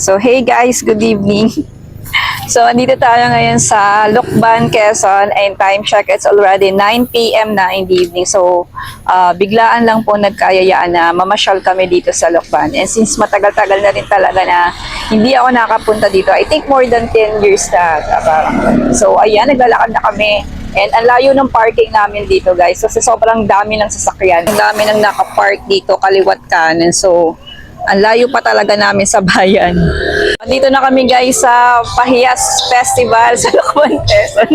So, hey guys, good evening. So, andito tayo ngayon sa Lucban, Quezon, and time check, it's already 9 p.m. na in the evening. So, biglaan lang po nagkayayaan na mamasyal kami dito sa Lucban. And since matagal-tagal na rin talaga na hindi ako nakapunta dito, I think more than 10 years na. So, ayan, naglalakad na kami. And ang layo ng parking namin dito, guys. So, sobrang dami ng sasakyan. Ang dami ng nakapark dito, kaliwat kanan. So, ang layo pa talaga namin sa bayan. Dito na kami guys sa Pahiyas Festival sa Lucban, Quezon.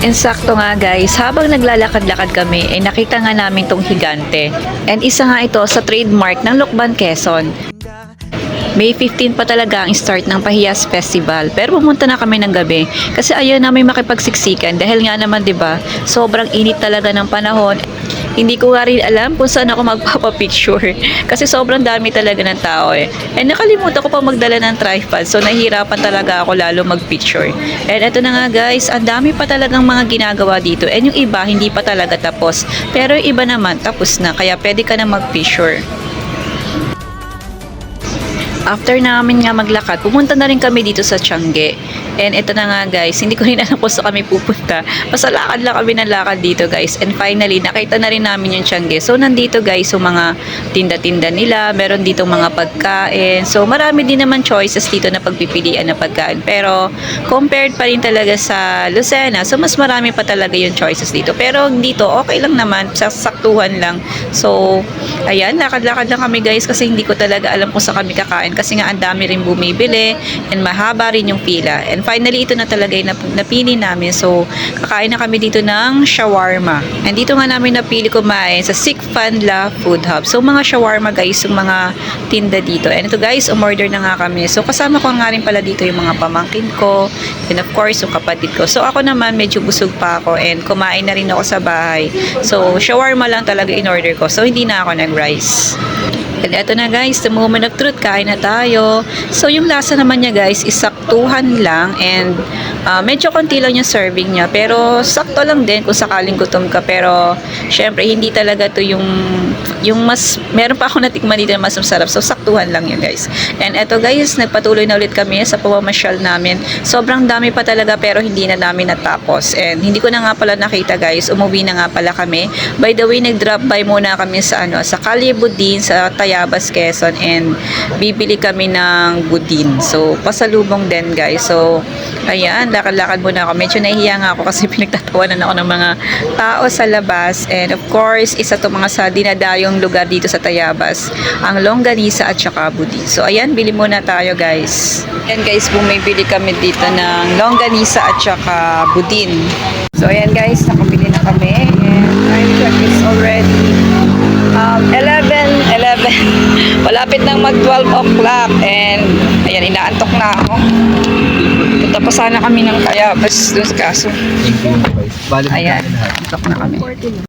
Insakto nga guys, habang naglalakad-lakad kami ay nakita nga namin tong higante. And isa nga ito sa trademark ng Lucban, Quezon. May 15 pa talaga ang start ng Pahiyas Festival, pero pumunta na kami ng gabi kasi ayaw namin makipagsiksikan dahil nga naman 'di ba, sobrang init talaga ng panahon. Hindi ko nga rin alam kung saan ako magpapapicture kasi sobrang dami talaga ng tao eh. And nakalimutan ko pa magdala ng tripod, so nahihirapan talaga ako lalo magpicture. And eto na nga guys, ang dami pa talagang mga ginagawa dito, and yung iba hindi pa talaga tapos, pero yung iba naman tapos na, kaya pwede ka na magpicture. After namin nga maglakad, pumunta na rin kami dito sa Tiangge. And ito na nga guys, hindi ko rin alam kung saan kami pupunta. Basta lakad lang kami ng lakad dito guys. And finally, nakita na rin namin yung Tiangge. So nandito guys, yung mga tinda-tinda nila. Meron dito mga pagkain. So marami din naman choices dito na pagpipilian na pagkain. Pero compared pa rin talaga sa Lucena, so mas marami pa talaga yung choices dito. Pero dito, okay lang naman. Saktuhan lang. So, ayan, lakad-lakad lang kami guys kasi hindi ko talaga alam kung saan kami kakain. Kasi nga ang dami rin bumibili and mahaba rin yung pila. And finally, ito na talaga yung napili namin. So, kakain na kami dito ng shawarma. And dito nga namin napili kumain sa Sikfanla Food Hub. So, mga shawarma guys, yung mga tinda dito. And ito guys, umorder na nga kami. So, kasama ko nga rin pala dito yung mga pamangkin ko. And of course, yung kapatid ko. So, ako naman medyo busog pa ako and kumain na rin ako sa bahay. So, shawarma lang talaga in order ko. So, hindi na ako nag-rice. And eto na guys, the moment of truth, kain na tayo. So yung lasa naman niya guys, isaktuhan lang and medyo konti lang yung serving niya. Pero sakto lang din kung sakaling gutom ka. Pero syempre hindi talaga to yung mas, meron pa ako natikman dito na mas masarap. So saktuhan lang yun guys. And eto guys, nagpatuloy na ulit kami sa pamamasyal namin. Sobrang dami pa talaga pero hindi na namin natapos. And hindi ko na nga pala nakita guys, umuwi na nga pala kami. By the way, nag-drop by muna kami sa sa Calle Budin, sa Tayabas, Quezon, and bibili kami ng budin. So, pasalubong din guys. So, ayan, lakad-lakad muna ako. Medyo nahihiya nga ako kasi pinagtatawanan ako ng mga tao sa labas. And of course, isa to mga sa dinadayong lugar dito sa Tayabas, ang longganisa at saka budin. So, ayan, bili muna tayo guys. Ayan guys, bumibili kami dito ng longganisa at saka budin. So, ayan guys, nakabili na kami. And time check is already 11. Malapit nang mag 12 o'clock and ayan, inaantok na ako. Punta pa sana kami ng Tayabas dun sa kaso. Ayan, antok na kami.